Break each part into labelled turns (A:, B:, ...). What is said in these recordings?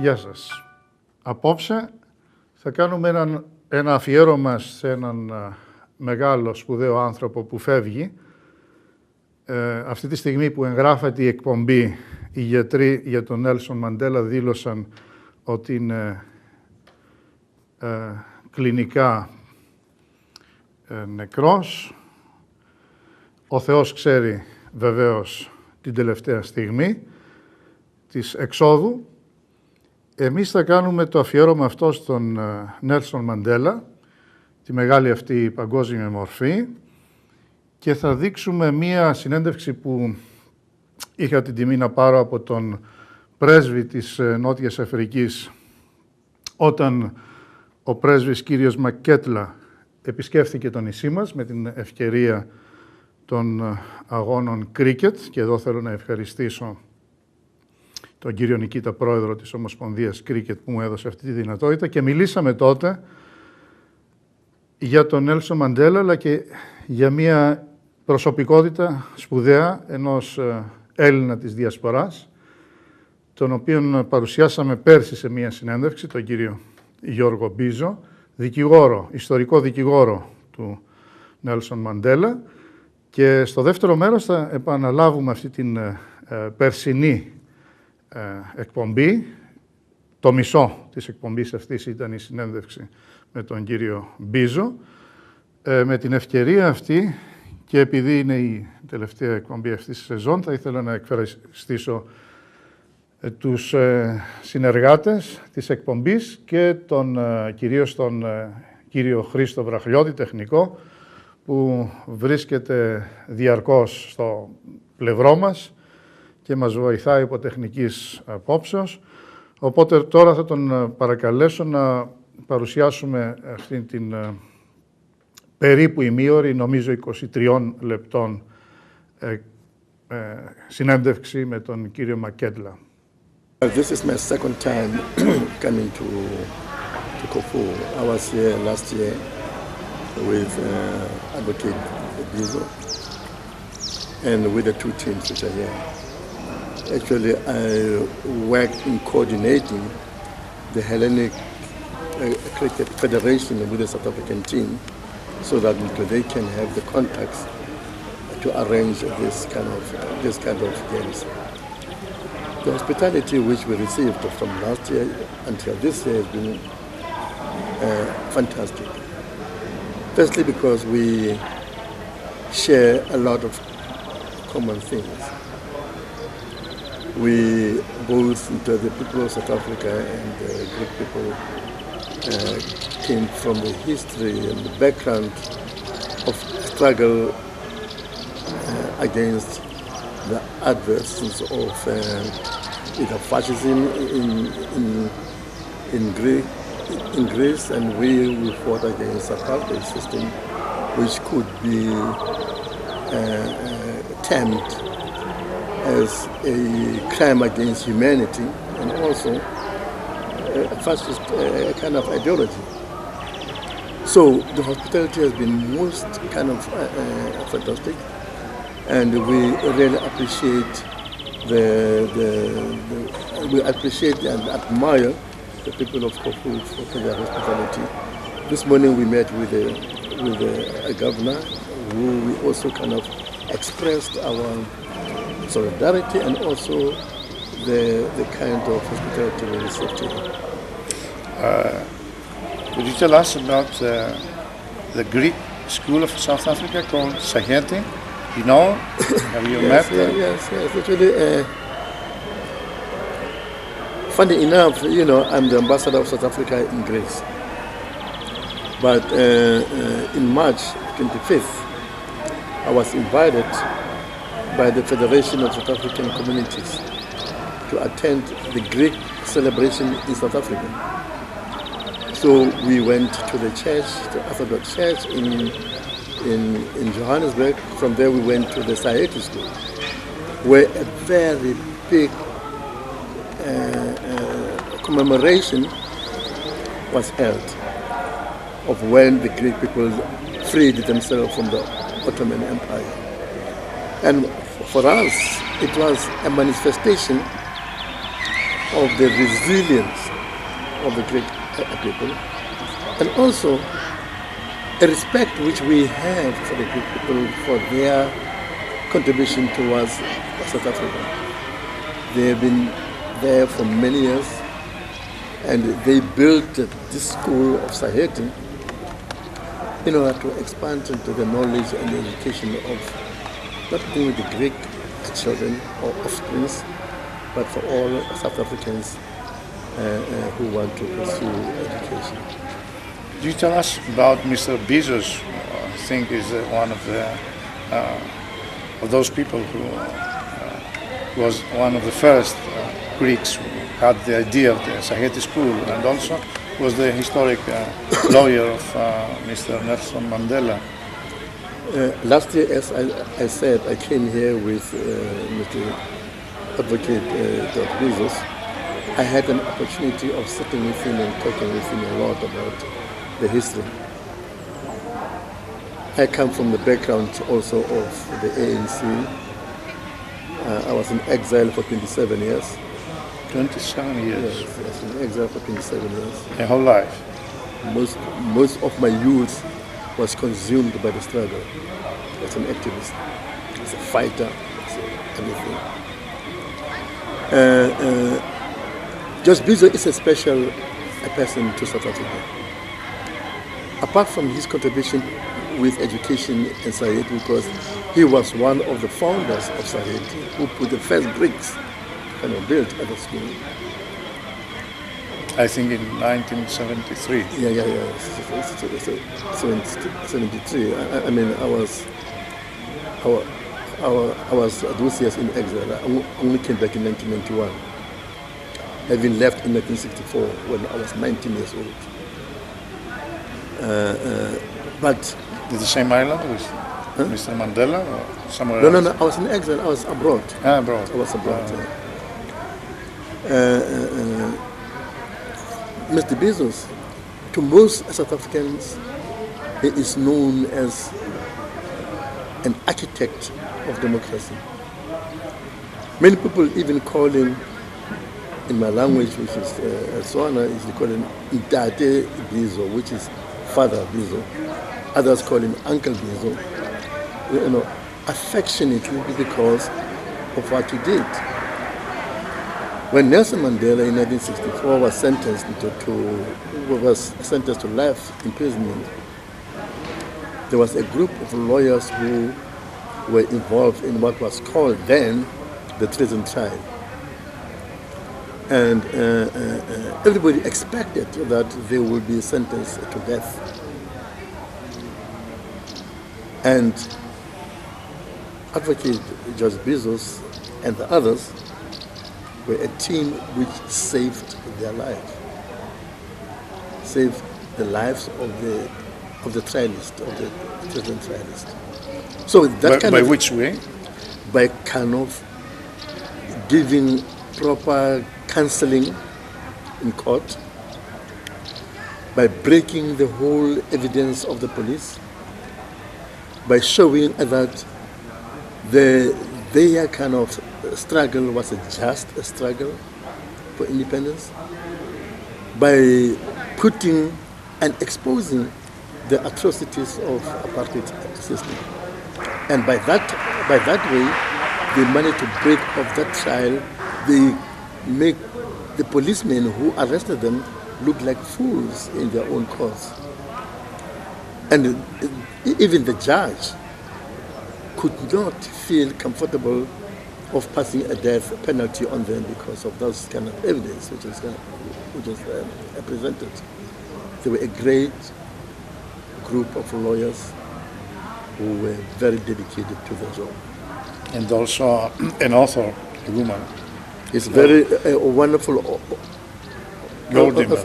A: Γεια σας. Απόψε θα κάνουμε ένα αφιέρωμα σε έναν μεγάλο σπουδαίο άνθρωπο που φεύγει. Αυτή τη στιγμή που εγγράφεται η εκπομπή, οι γιατροί για τον Νέλσον Μαντέλα δήλωσαν ότι είναι κλινικά νεκρός. Ο Θεός ξέρει βεβαίως την τελευταία στιγμή της εξόδου. Εμείς θα κάνουμε το αφιέρωμα αυτό στον Νέλσον Μαντέλα, τη μεγάλη αυτή παγκόσμια μορφή, και θα δείξουμε μία συνέντευξη που είχα την τιμή να πάρω από τον πρέσβη της Νότιας Αφρικής, όταν ο πρέσβης κύριος Μακgetla επισκέφθηκε το νησί μας με την ευκαιρία των αγώνων κρίκετ, και εδώ θέλω να ευχαριστήσω τον κύριο Νικήτα, πρόεδρο της Ομοσπονδίας Κρίκετ, που μου έδωσε αυτή τη δυνατότητα, και μιλήσαμε τότε για τον Νέλσον Μαντέλα, αλλά και για μια προσωπικότητα σπουδαία ενός Έλληνα της Διασποράς, τον οποίον παρουσιάσαμε πέρσι σε μια συνέντευξη, τον κύριο Γιώργο Μπίζο, δικηγόρο, ιστορικό δικηγόρο του Νέλσον Μαντέλα, και στο δεύτερο μέρος θα επαναλάβουμε αυτή την περσινή εκπομπή. Το μισό της εκπομπής αυτής ήταν η συνέντευξη με τον κύριο Μπίζο. Με την ευκαιρία αυτή, και επειδή είναι η τελευταία εκπομπή αυτής της σεζόν, θα ήθελα να ευχαριστήσω τους συνεργάτες της εκπομπής και κυρίως τον κύριο Χρήστο Βραχλιώτη, τεχνικό, που βρίσκεται διαρκώς στο πλευρό μας και μας βοηθάει από τεχνικής απόψεως. Οπότε τώρα θα τον παρακαλέσω να παρουσιάσουμε αυτήν την περίπου ημίωρη, νομίζω 23 λεπτών, συνέντευξη με τον κύριο Μακgetla.
B: This is my second time coming to Kofu. I was here last year with Advocate Bizo and with the two teams which are here. Actually, I worked in coordinating the Hellenic Cricket Federation with the South African team, so that they can have the contacts to arrange this kind of games. The hospitality which we received from last year until this year has been fantastic. Firstly, because we share a lot of common things. We both, the people of South Africa and the Greek people, came from the history and the background of struggle against the adversaries of either fascism in Greece, and we fought against the apartheid system, which could be termed as a crime against humanity and also a fascist kind of ideology. So the hospitality has been most kind of fantastic, and we really appreciate we appreciate and admire the people of Kofu for their hospitality. This morning we met with a governor, who we also kind of expressed our solidarity and also the kind of hospitality we received here.
C: Could you tell us about the Greek school of South Africa called Sageti? You know? Have you met them?
B: Yes. Actually, funny enough, I'm the ambassador of South Africa in Greece. But in March 25th, I was invited by the Federation of South African Communities to attend the Greek celebration in South Africa. So we went to the church, the Orthodox Church in Johannesburg. From there we went to the Sageti School, where a very big commemoration was held of when the Greek people freed themselves from the Ottoman Empire. And for us, it was a manifestation of the resilience of the Greek people, and also a respect which we have for the Greek people for their contribution towards South Africa. They have been there for many years, and they built this school of Saheti in order to expand into the knowledge and the education of not only the Greek children or offspring, but for all South Africans who want to pursue education.
C: Do you tell us about Mr. Bezos? I think is one of those people who was one of the first Greeks who had the idea of the Saheti school, and also was the historic lawyer of Mr. Nelson Mandela.
B: Last year, as I said, I came here with Mr. Advocate Dr. Bezos. I had an opportunity of sitting with him and talking with him a lot about the history. I come from the background also of the ANC. I was in exile for 27 years.
C: 27 years?
B: Yes, I was in exile for 27 years.
C: Your whole life?
B: Most of my youth was consumed by the struggle. As an activist, as a fighter, as everything. George Bezos is a special person to South Africa. Apart from his contribution with education in Saheti, because he was one of the founders of Saheti, who put the first bricks kind of built at the school.
C: I think in 1973.
B: Yeah. 73. I mean, I was those years in exile. I only came back in 1991. Having left in 1964 when I was 19 years old. But
C: Did the same island with Mr. Mandela or somewhere else?
B: No. I was in exile. I was abroad.
C: Abroad.
B: I was abroad. Mr. Bezos, to most South Africans, he is known as an architect of democracy. Many people even call him, in my language, which is Swana, they call him Ntate Bezos, which is Father Bezos. Others call him Uncle Bezos, affectionately because of what he did. When Nelson Mandela in 1964 was sentenced to life imprisonment, there was a group of lawyers who were involved in what was called then the treason trial. And everybody expected that they would be sentenced to death. And Advocate George Bezos and the others were a team which saved their lives, saved the lives of the trialist, of the treason trialist. So that
C: by which way?
B: By kind of giving proper counseling in court, by breaking the whole evidence of the police, by showing that their kind of struggle was a just struggle for independence, by putting and exposing the atrocities of apartheid system. And by that way, they managed to break off that trial. They make the policemen who arrested them look like fools in their own cause. And even the judge could not feel comfortable of passing a death penalty on them because of those kind of evidence which was presented. They were a great group of lawyers who were very dedicated to their job.
C: And also an author, a woman.
B: It's very wonderful.
C: Goldimer.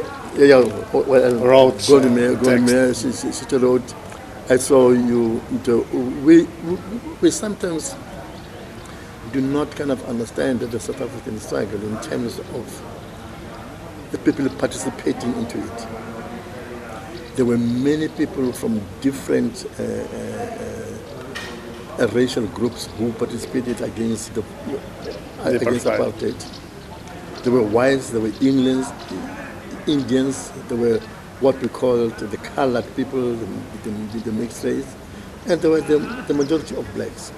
B: Wrote Goldimer. She wrote. I saw you. We sometimes do not kind of understand the South African struggle in terms of the people participating into it. There were many people from different racial groups who participated against apartheid. There were whites, there were Indians, there were what we called the colored people, the mixed race, and there were the majority of blacks.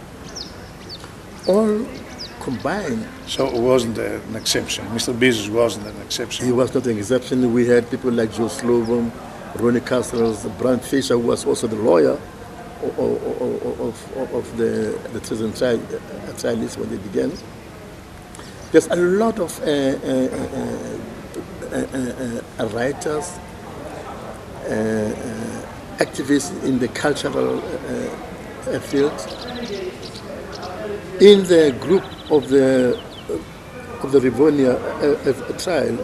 B: All combined.
C: So it wasn't an exception. Mr. Bezos wasn't an exception.
B: He was not an exception. We had people like Joe Slovo, Ronnie Castles, Brian Fisher, who was also the lawyer of the Treason trialists when they began. There's a lot of writers, activists in the cultural field. In the group of the Rivonia trial,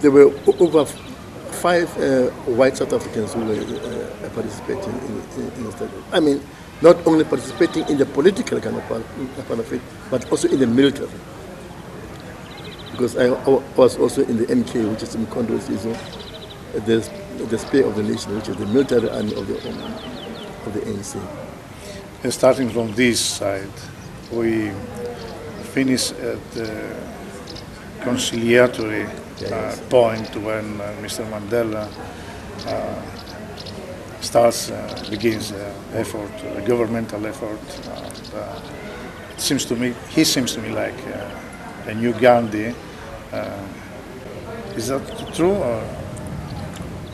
B: there were over 5 white South Africans who were participating in the struggle. I mean, not only participating in the political kind of part of it, but also in the military. Because I was also in the MK, which is in Mkondo's the spear of the nation, which is the military army of the ANC.
C: And starting from this side, we finish at the conciliatory point when Mr. Mandela begins effort, a governmental effort. He seems to me like a new Gandhi. Is that true? Or?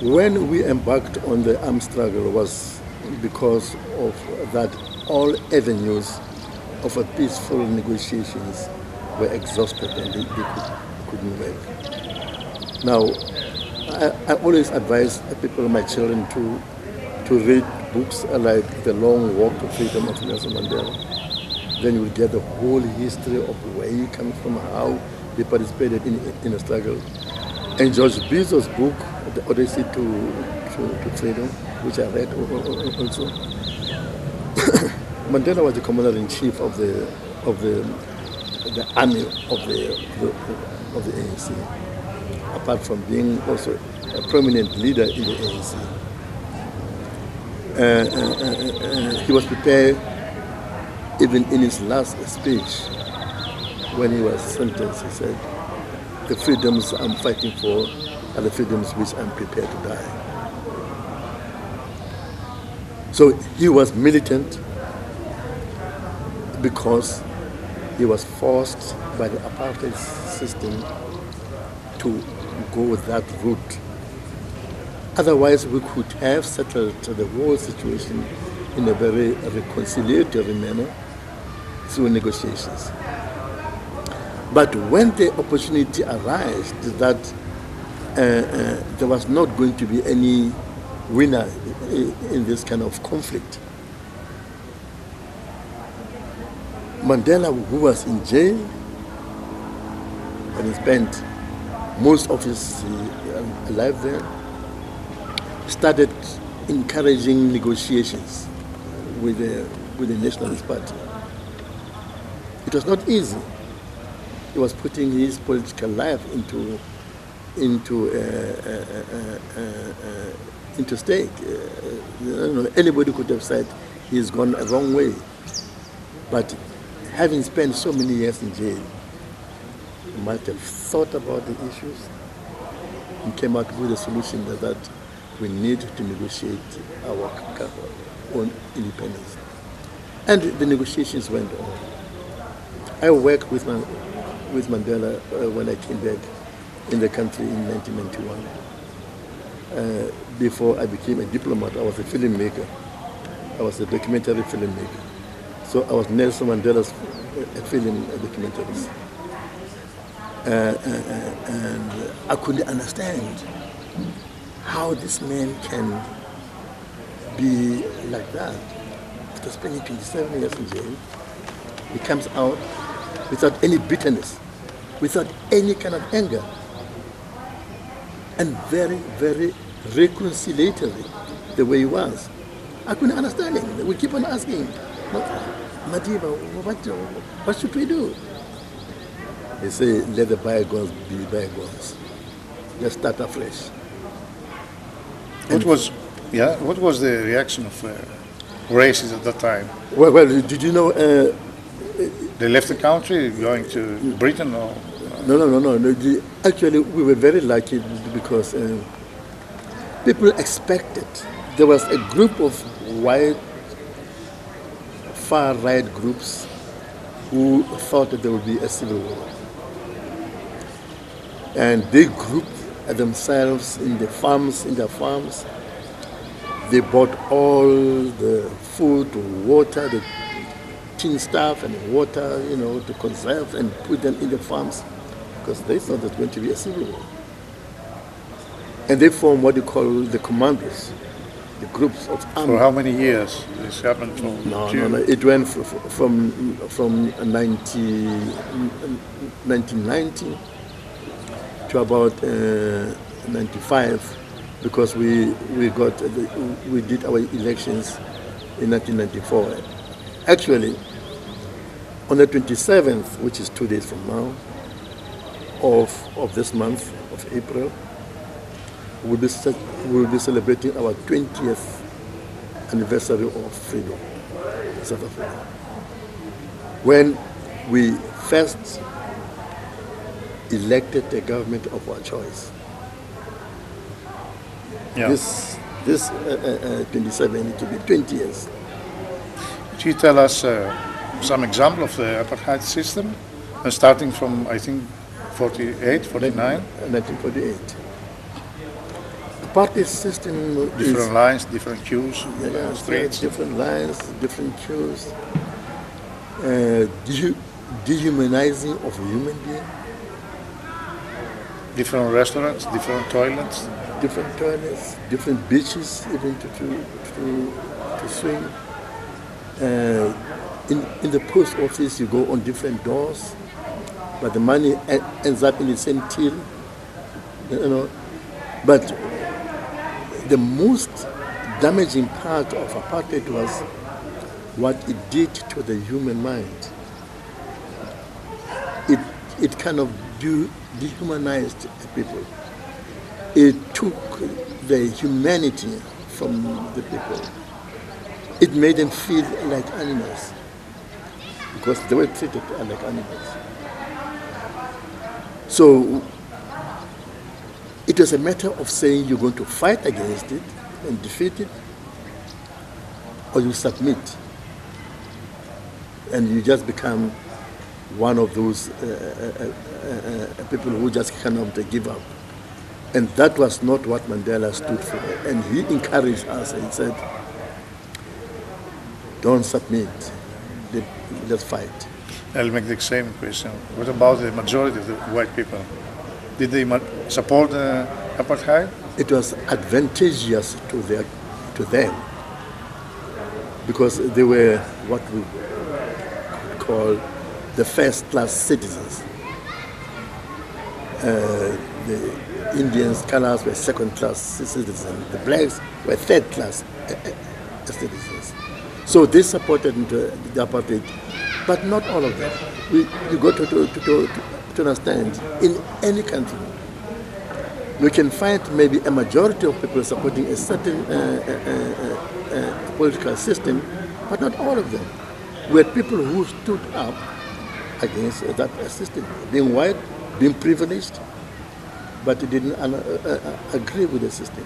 B: When we embarked on the armed struggle was because of that all avenues of a peaceful negotiations were exhausted and they couldn't work. Now, I always advise people, my children, to read books like The Long Walk to Freedom of Nelson Mandela. Then you will get the whole history of where he comes from, how he participated in the struggle. And George Bezos' book, The Odyssey to Freedom, which I read also. Mandela was the commander-in-chief of the army of the ANC, apart from being also a prominent leader in the ANC. He was prepared, even in his last speech, when he was sentenced, he said, "The freedoms I'm fighting for are the freedoms which I'm prepared to die." So he was militant because he was forced by the apartheid system to go that route. Otherwise, we could have settled the whole situation in a very reconciliatory manner through negotiations. But when the opportunity arose that there was not going to be any winner in this kind of conflict, Mandela, who was in jail and he spent most of his life there, started encouraging negotiations with the Nationalist Party. It was not easy. He was putting his political life into stake. Anybody could have said he's gone a wrong way, but having spent so many years in jail, he might have thought about the issues and came out with a solution that we need to negotiate our own independence. And the negotiations went on. I worked with Mandela when I came back in the country in 1991. Before I became a diplomat, I was a filmmaker. I was a documentary filmmaker. So I was Nelson Mandela's film documentarist. And I couldn't understand how this man can be like that. After spending 27 years in jail, he comes out without any bitterness, without any kind of anger, and very, very reconciliatory the way he was. I couldn't understand him. We keep on asking, Madiba, what should we do? They say, let the bygones be bygones. Let's start afresh.
C: What was the reaction of racists at that time?
B: Well, did you know?
C: They left the country, going to Britain, or
B: No. Actually, we were very lucky because people expected. There was a group of white, far-right groups who thought that there would be a civil war. And they grouped themselves in their farms. They bought all the food, water, the tin stuff and water, to conserve and put them in the farms because they thought there was going to be a civil war. And they formed what they call the commandos, the groups of army.
C: For how many years this happened?
B: No. It went from 1990 to about 95, because we did our elections in 1994. Actually, on the 27th, which is 2 days from now, of this month of April, we'll be celebrating our 20th anniversary of freedom in South Africa, when we first elected a government of our choice.
C: Yeah.
B: This 27 it will be 20 years.
C: Could you tell us some example of the apartheid system, starting from, I think, 48, 49?
B: 1948. The apartheid system
C: different lines, different queues, streets.
B: Different lines, different queues. Dehumanizing of a human being.
C: Different restaurants, different toilets.
B: Different beaches, even to swim. In the post office, you go on different doors, but the money ends up in the same till. But the most damaging part of apartheid was what it did to the human mind. It kind of dehumanized people. It took the humanity from the people. It made them feel like animals because they were treated like animals. So it was a matter of saying you're going to fight against it and defeat it, or you submit and you just become one of those people who just cannot give up. And that was not what Mandela stood for. And he encouraged us and said, don't submit, just fight.
C: I'll make the same question. What about the majority of the white people? Did they support apartheid?
B: It was advantageous to them because they were what we could call the first-class citizens. The Indians, colors were second-class citizens. The blacks were third-class citizens. So they supported the apartheid, but not all of them. You got to understand, in any country, you can find maybe a majority of people supporting a certain political system, but not all of them. We had people who stood up against that system, being white, being privileged, but they didn't agree with the system.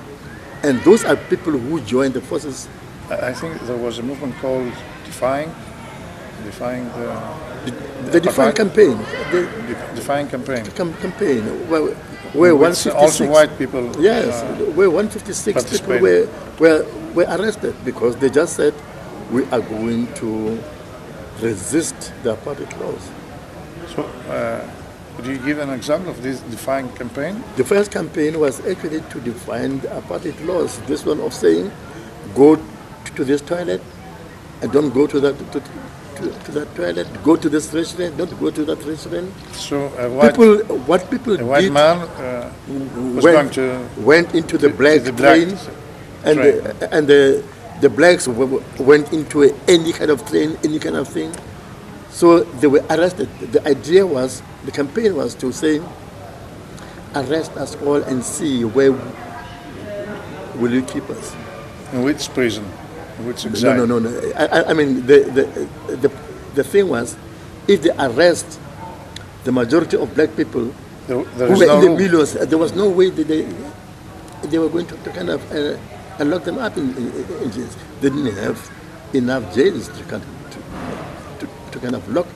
B: And those are people who joined the forces.
C: I think there was a movement called Defying the
B: Defying campaign.
C: Defying campaign.
B: Campaign. Where 156
C: also white people.
B: Yes, where 156 people were arrested because they just said we are going to resist the apartheid laws.
C: So, could you give an example of this Defying campaign?
B: The first campaign was actually to define the apartheid laws. This one of saying, go to this toilet and don't go to that toilet. Go to this restaurant, don't go to that restaurant.
C: So a white man
B: went into the black train, and the blacks went into any kind of train, any kind of thing. So they were arrested. The idea was, the campaign was to say, arrest us all and see where will you keep us.
C: In which prison? In which exile?
B: No. I mean, the thing was, if they arrest the majority of black people
C: There
B: who
C: is
B: were
C: no
B: in the
C: room.
B: millions, there was no way that they were going to kind of lock them up in jails. They didn't have enough jails to kind of lock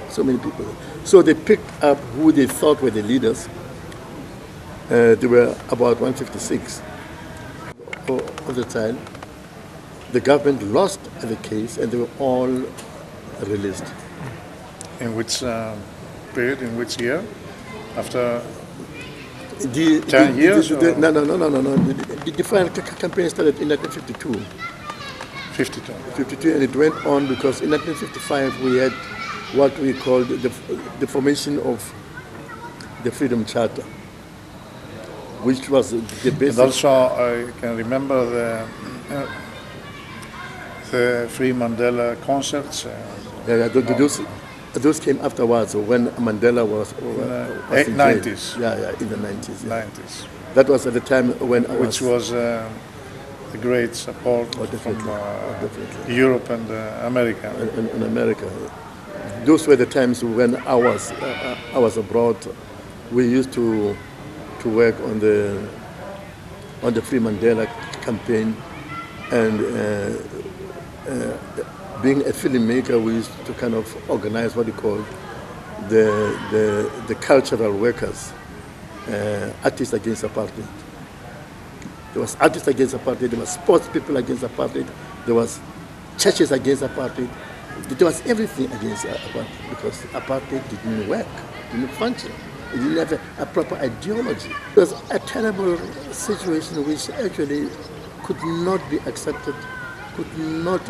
B: so many people. So they picked up who they thought were the leaders. There were about 156 of the time. The government lost the case and they were all released.
C: In which period, in which year? After
B: 10
C: years?
B: No. The final campaign started in 1952.
C: 52.
B: 52, and it went on because in 1955 we had what we called the formation of the Freedom Charter, which was the basic.
C: And also I can remember the Free Mandela concerts.
B: Those came afterwards when Mandela was in
C: 90s.
B: Yeah, in the 90s. Yeah.
C: 90s.
B: That was at the time when
C: Which was a great support from Europe and America.
B: In America. Those were the times when I was abroad. We used to work on the Free Mandela campaign, and being a filmmaker, we used to kind of organize what we call the cultural workers, artists against apartheid. There was artists against apartheid, there was sports people against apartheid, there was churches against apartheid, there was everything against apartheid because apartheid didn't work, didn't function. It didn't have a proper ideology. It was a terrible situation which actually could not be accepted, could not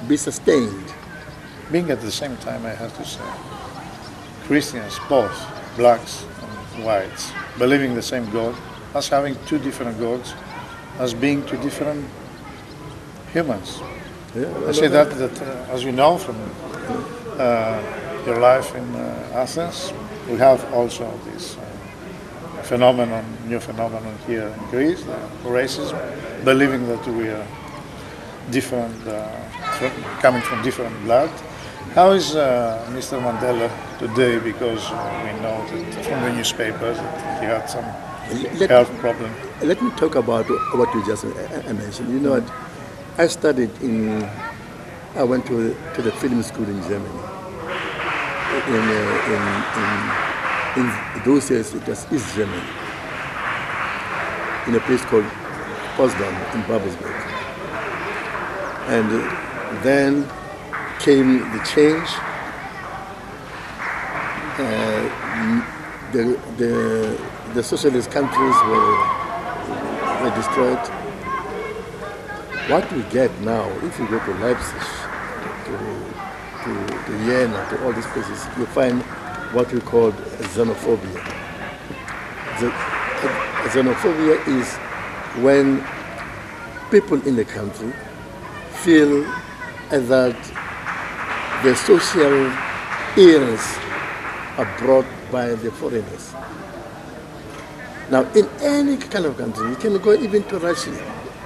B: be sustained.
C: Being at the same time, I have to say, Christians, both blacks and whites, believing the same God, us having two different gods, us being two different humans. I say that as you know from your life in Athens, we have also this new phenomenon here in Greece, racism, believing that we are different, coming from different blood. How is Mr. Mandela today? Because we know that from the newspapers that he had some health problem.
B: Let me talk about what you just mentioned. You know what? I went to the film school in Germany. In those years, it was East Germany, in a place called Potsdam in Babelsberg. And then came the change. The socialist countries were destroyed. What we get now, if you go to Leipzig, to Jena, to all these places, you find what we call xenophobia. Xenophobia is when people in the country feel that the social ills are brought by the foreigners. Now, in any kind of country, you can go even to Russia,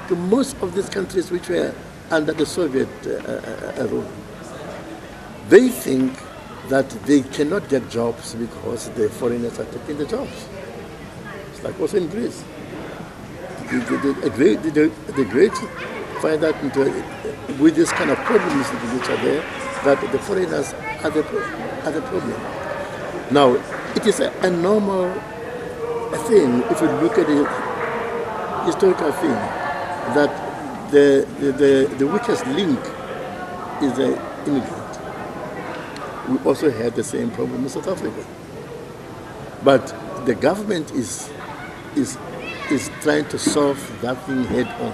B: to most of these countries which were under the Soviet rule. They think that they cannot get jobs because the foreigners are taking the jobs. It's like also in Greece. The Greeks find that with this kind of problems which are there, that the foreigners are the problem. Now, it is a normal thing, if you look at the historical thing, that the weakest link is the immigrant. We also had the same problem in South Africa. But the government is trying to solve that thing head on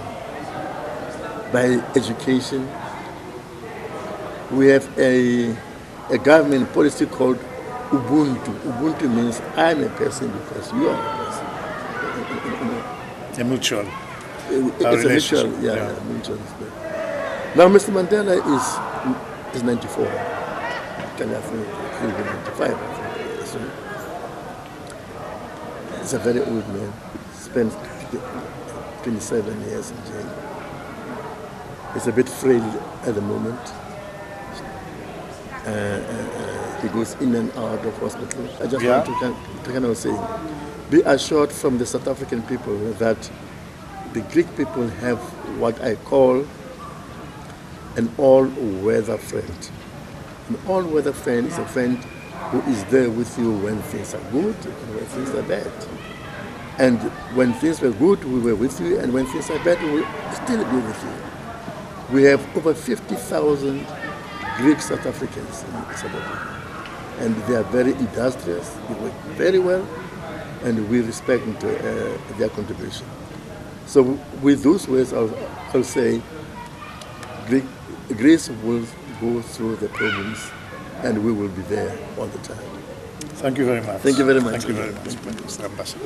B: by education. We have a government policy called Ubuntu. Ubuntu means I'm a person because you are a person.
C: A mutual.
B: It's a mutual, mutual. Now, Mr. Mandela is 94. And I think he'll be 95. So he's a very old man. Spent 27 years in jail. He's a bit frail at the moment. He goes in and out of hospital. I just
C: Yeah.
B: want to kind of say, be assured from the South African people that the Greek people have what I call an all-weather friend. An all-weather friend is a friend who is there with you when things are good and when things are bad. And when things were good, we were with you, and when things are bad, we will still be with you. We have over 50,000 Greek South Africans in South Africa. And they are very industrious, they work very well, and we respect their contribution. So with those words, I'll say Greece will go through the problems, and we will be there all the time.
C: Thank you very much.
B: Thank you very much.
C: Thank you very much, Mr. Ambassador.